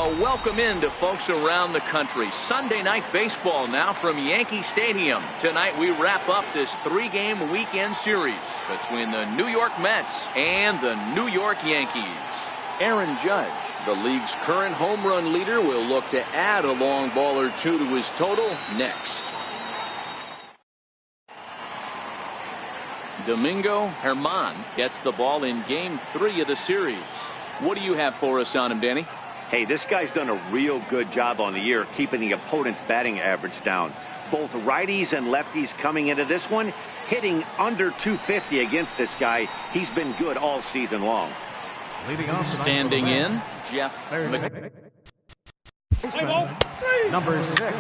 Well, welcome in to folks around the country. Sunday night baseball now from Yankee Stadium. Tonight we wrap up this three-game weekend series between the New York Mets and the New York Yankees. Aaron Judge, the league's current home run leader, will look to add a long ball or two to his total next. Domingo Germán gets the ball in Game 3 of the series. What do you have for us on him, Danny? Hey, this guy's done a real good job on the year keeping the opponent's batting average down. Both righties and lefties coming into this one, hitting under 250 against this guy. He's been good all season long. Standing in, Jeff Number 6.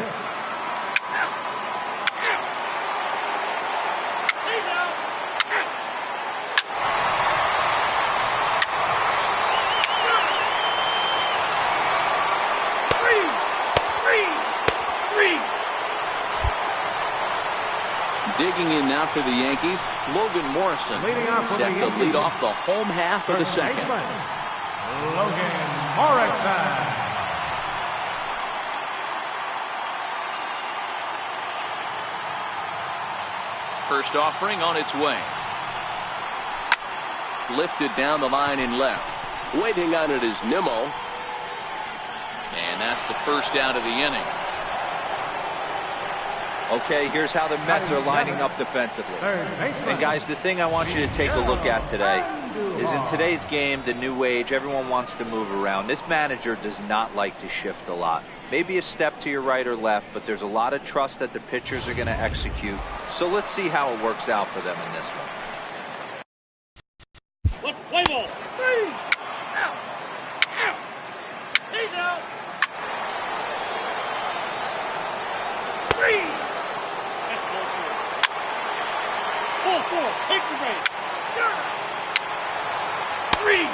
Digging in now for the Yankees, Logan Morrison set to lead off the home half of the second. Logan Morrison. First offering on its way. Lifted down the line in left. Waiting on it is Nimmo. And that's the first out of the inning. Okay, here's how the Mets are lining up defensively. And guys, the thing I want you to take a look at today is in today's game, the new age, everyone wants to move around. This manager does not like to shift a lot. Maybe a step to your right or left, but there's a lot of trust that the pitchers are going to execute. So let's see how it works out for them in this one. Let's play ball. Three. Out. Out. He's out. Three. Ball four, take the base. Three.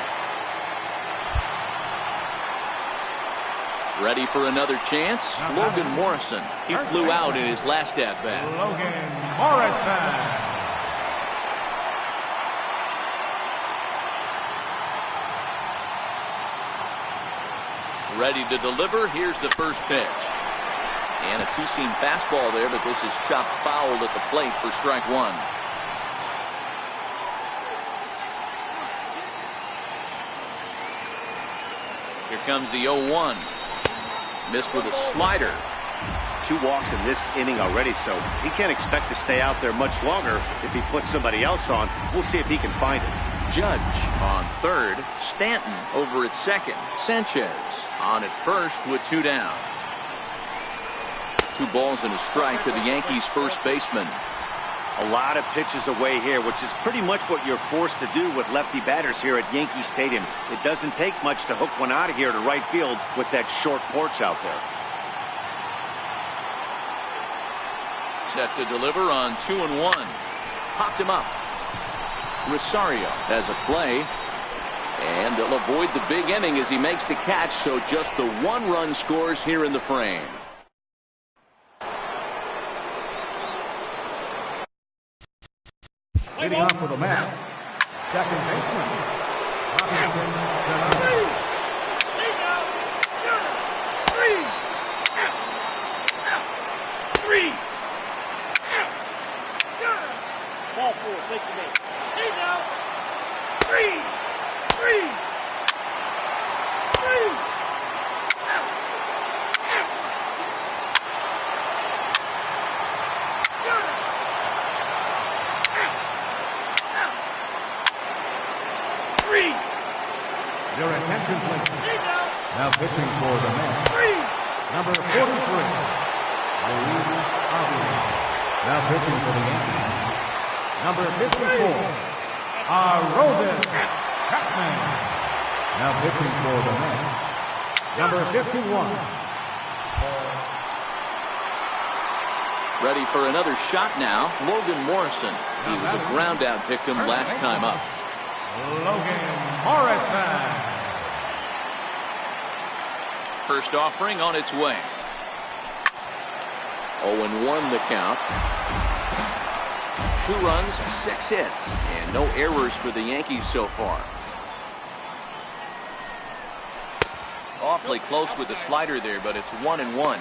Ready for another chance? Logan Morrison. He flew out in his last at-bat. Logan Morrison. Ready to deliver. Here's the first pitch. And a two-seam fastball there, but this is chopped foul at the plate for strike one. Here comes the 0-1. Missed with a slider. 2 walks in this inning already, so he can't expect to stay out there much longer if he puts somebody else on. We'll see if he can find it. Judge on third. Stanton over at second. Sanchez on at first with 2 down. 2 balls and a strike to the Yankees' first baseman. A lot of pitches away here, which is pretty much what you're forced to do with lefty batters here at Yankee Stadium. It doesn't take much to hook one out of here to right field with that short porch out there. Set to deliver on 2-1. Popped him up. Rosario has a play. And they'll avoid the big inning as he makes the catch, so just the 1 run scores here in the frame. Leading off for the Mets, second baseman, Robinson. Three. He's out. Three. Out. Out. Three. Out. Ball four, take the base. He's out. Three. Three. Three. Out. Out. Your attention, please. Now pitching for the Mets, number 43, Luis Aviles. Now pitching for the Yankees, number 54, Aroldis Chapman. Now pitching for the Mets, number 51. Ready for another shot now. Logan Morrison. He was a ground out victim last time up. Logan Morrison. First offering on its way. 0-1 the count. 2 runs, 6 hits, and no errors for the Yankees so far. awfully close with the slider there, but it's 1-1.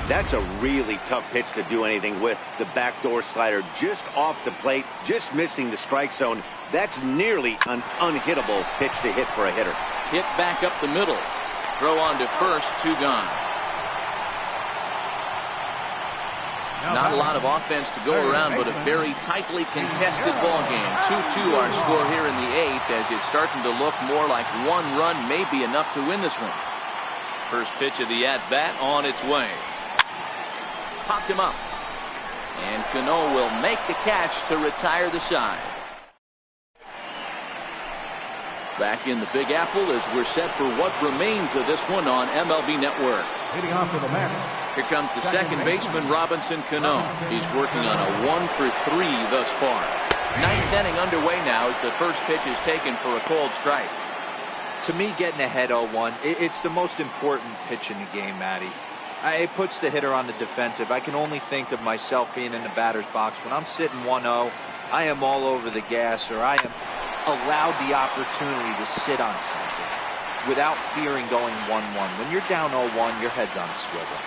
That's a really tough pitch to do anything with. The backdoor slider just off the plate, just missing the strike zone. That's nearly an unhittable pitch to hit for a hitter. Hit back up the middle. Throw on to first, 2 gone. Not a lot of offense to go around, but a very tightly contested ball game. 2-2 our score here in the 8th, as it's starting to look more like 1 run may be enough to win this one. First pitch of the at-bat on its way. Popped him up. And Cano will make the catch to retire the side. Back in the Big Apple as we're set for what remains of this one on MLB Network. Leading off for the Mets. Here comes the second baseman, Robinson Cano. He's working on a 1-for-3 thus far. 9th inning underway now as the first pitch is taken for a cold strike. To me, getting ahead 0-1, it's the most important pitch in the game, Matty. It puts the hitter on the defensive. I can only think of myself being in the batter's box. When I'm sitting 1-0, I am all over the gas, or I am allowed the opportunity to sit on something without fearing going 1-1. When you're down 0-1, your head's on a swivel.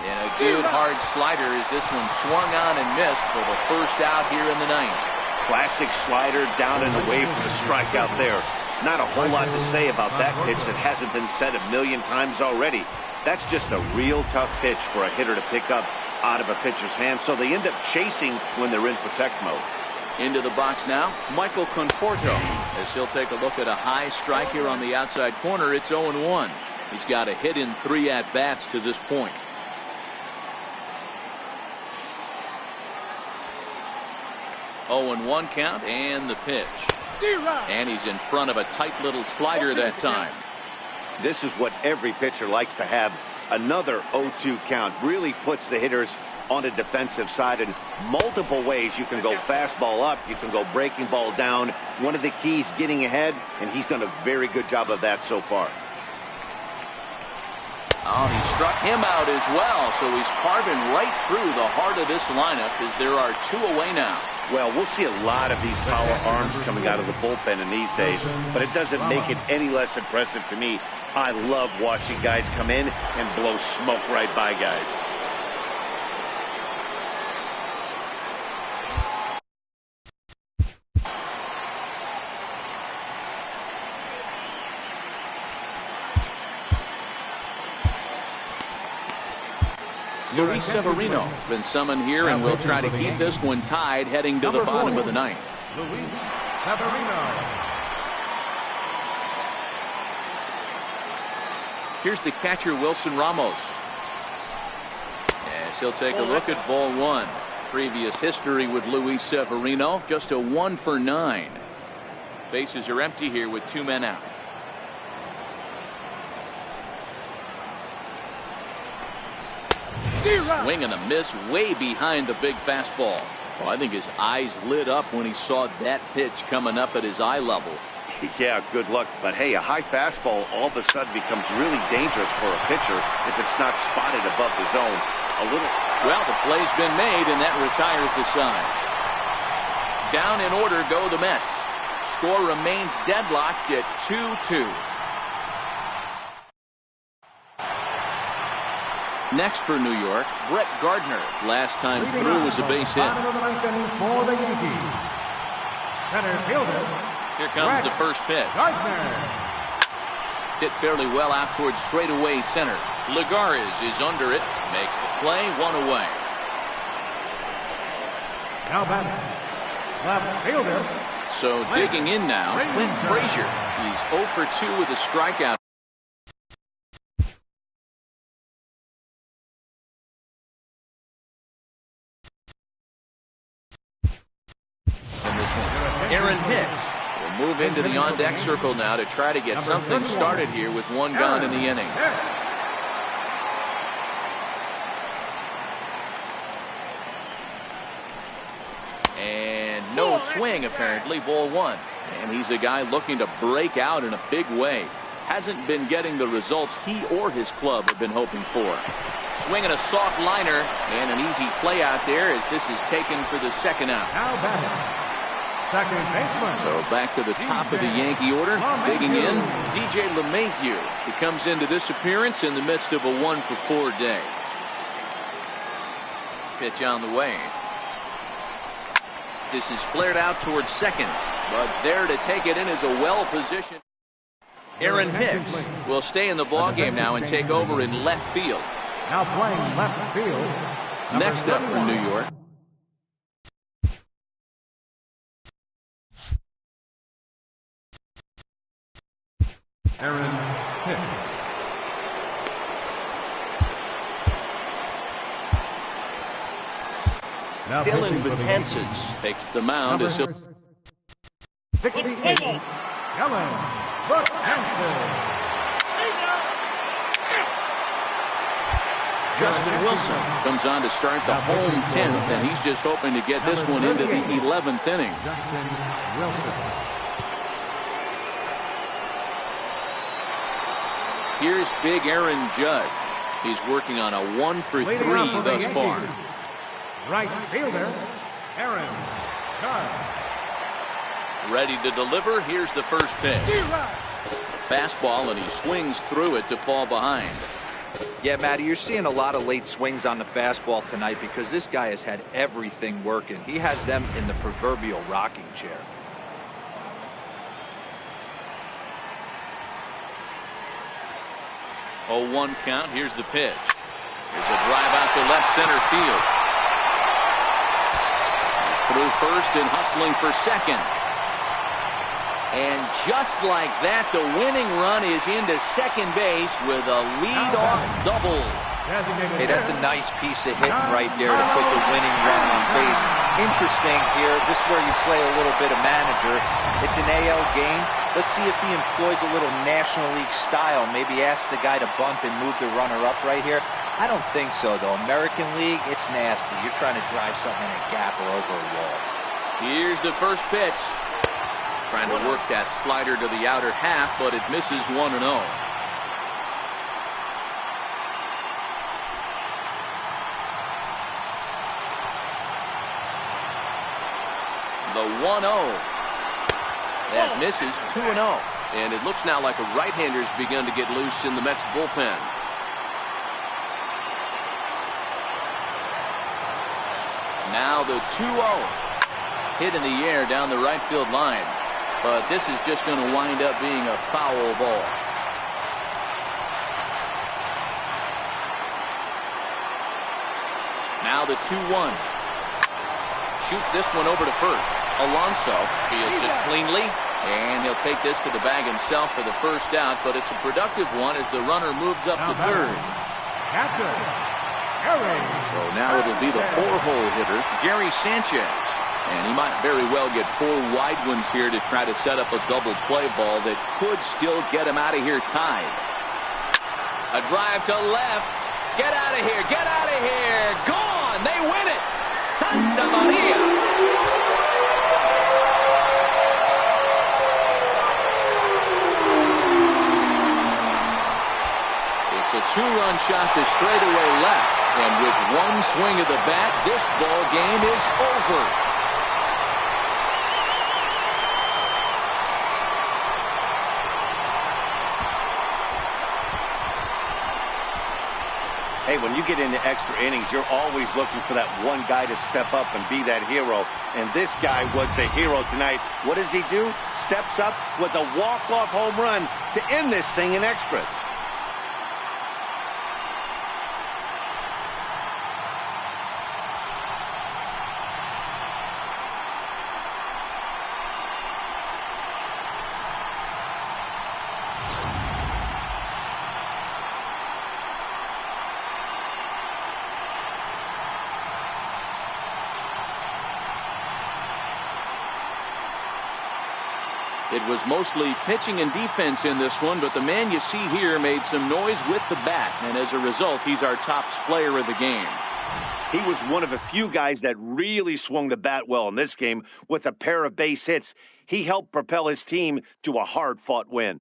And a good hard slider as this one swung on and missed for the first out here in the 9th. Classic slider down and away from the strikeout there. Not a whole lot to say about that pitch that hasn't been said a million times already. That's just a real tough pitch for a hitter to pick up out of a pitcher's hand, so they end up chasing when they're in protect mode. Into the box now, Michael Conforto, as he'll take a look at a high strike here on the outside corner. It's 0-1. He's got a hit in 3 at-bats to this point. Oh, 0-1 count, and the pitch. And he's in front of a tight little slider that time. This is what every pitcher likes to have. Another 0-2 count really puts the hitters on the defensive side in multiple ways. You can go fastball up, you can go breaking ball down. One of the keys, getting ahead, and he's done a very good job of that so far. Oh, he struck him out as well, so he's carving right through the heart of this lineup as there are 2 away now. Well, we'll see a lot of these power arms coming out of the bullpen in these days, but it doesn't make it any less impressive to me. I love watching guys come in and blow smoke right by guys. Luis Severino has been summoned here, and we'll try to keep this one tied heading to the bottom of the 9th. Luis Severino. Here's the catcher, Wilson Ramos. As he'll take a look at ball 1. Previous history with Luis Severino, just a 1-for-9. Bases are empty here with 2 men out. Swing and a miss way behind the big fastball. Well, I think his eyes lit up when he saw that pitch coming up at his eye level. Yeah, good luck. But hey, a high fastball all of a sudden becomes really dangerous for a pitcher if it's not spotted above the zone. A little. Well, the play's been made, and that retires the side. Down in order go the Mets. Score remains deadlocked at 2-2. Next for New York, Brett Gardner. Last time through was a base hit. For the Yankees. Center fielder. Here comes the first pitch. Gardner. Hit fairly well out towards straightaway center. Lagares is under it. Makes the play, 1 away. Now batting. Left fielder. So digging in now, Clint Frazier. He's 0 for 2 with a strikeout. Aaron Hicks will move into the on-deck circle now to try to get something started here with 1 gone in the inning. And no swing, apparently, ball 1. And he's a guy looking to break out in a big way. Hasn't been getting the results he or his club have been hoping for. Swinging a soft liner, and an easy play out there as this is taken for the second out. Now batting. Second baseman. So back to the top of the Yankee order. Digging in, DJ LeMahieu. He comes into this appearance in the midst of a 1-for-4 day. Pitch on the way. This is flared out towards second, but there to take it in is a well-positioned Aaron Hicks will stay in the ballgame now and take over in left field. Now playing left field. Next up for New York. Aaron Hicks. Dylan Betances takes the mound as he'll 68. Dylan Betances. Justin Wilson comes on to start the home 10th, and he's just hoping to get this one into the 11th inning. Justin Wilson. Here's big Aaron Judge. He's working on a 1-for-3 thus far. Right fielder, Aaron Judge. Ready to deliver. Here's the first pitch. Fastball, and he swings through it to fall behind. Yeah, Matty, you're seeing a lot of late swings on the fastball tonight because this guy has had everything working. He has them in the proverbial rocking chair. Oh, 1 count. Here's the pitch. There's a drive out to left center field. Through first and hustling for second. And just like that, the winning run is into second base with a leadoff double. Hey, that's a nice piece of hitting right there to put the winning run on base. Interesting here. This is where you play a little bit of manager. It's an AL game. Let's see if he employs a little National League style. Maybe ask the guy to bunt and move the runner up right here. I don't think so, though. American League, it's nasty. You're trying to drive something in a gap or over a wall. Here's the first pitch. Trying to work that slider to the outer half, but it misses 1-0. The 1-0. That misses 2-0. And it looks now like a right-hander's begun to get loose in the Mets bullpen. Now the 2-0. Hit in the air down the right field line. But this is just going to wind up being a foul ball. Now the 2-1. Shoots this one over to first. Alonso fields it cleanly, and he'll take this to the bag himself for the first out, but it's a productive one as the runner moves up to third. So now it'll be the 4-hole hitter, Gary Sanchez. And he might very well get 4 wide ones here to try to set up a double play ball that could still get him out of here tied. A drive to left. Get out of here. Get out of here. Gone. They win it. Santa Maria. It's a 2-run shot to straightaway left. And with 1 swing of the bat, this ball game is over. Hey, when you get into extra innings, you're always looking for that one guy to step up and be that hero. And this guy was the hero tonight. What does he do? Steps up with a walk-off home run to end this thing in extras. It was mostly pitching and defense in this one, but the man you see here made some noise with the bat, and as a result, he's our top player of the game. He was one of a few guys that really swung the bat well in this game with a pair of base hits. He helped propel his team to a hard-fought win.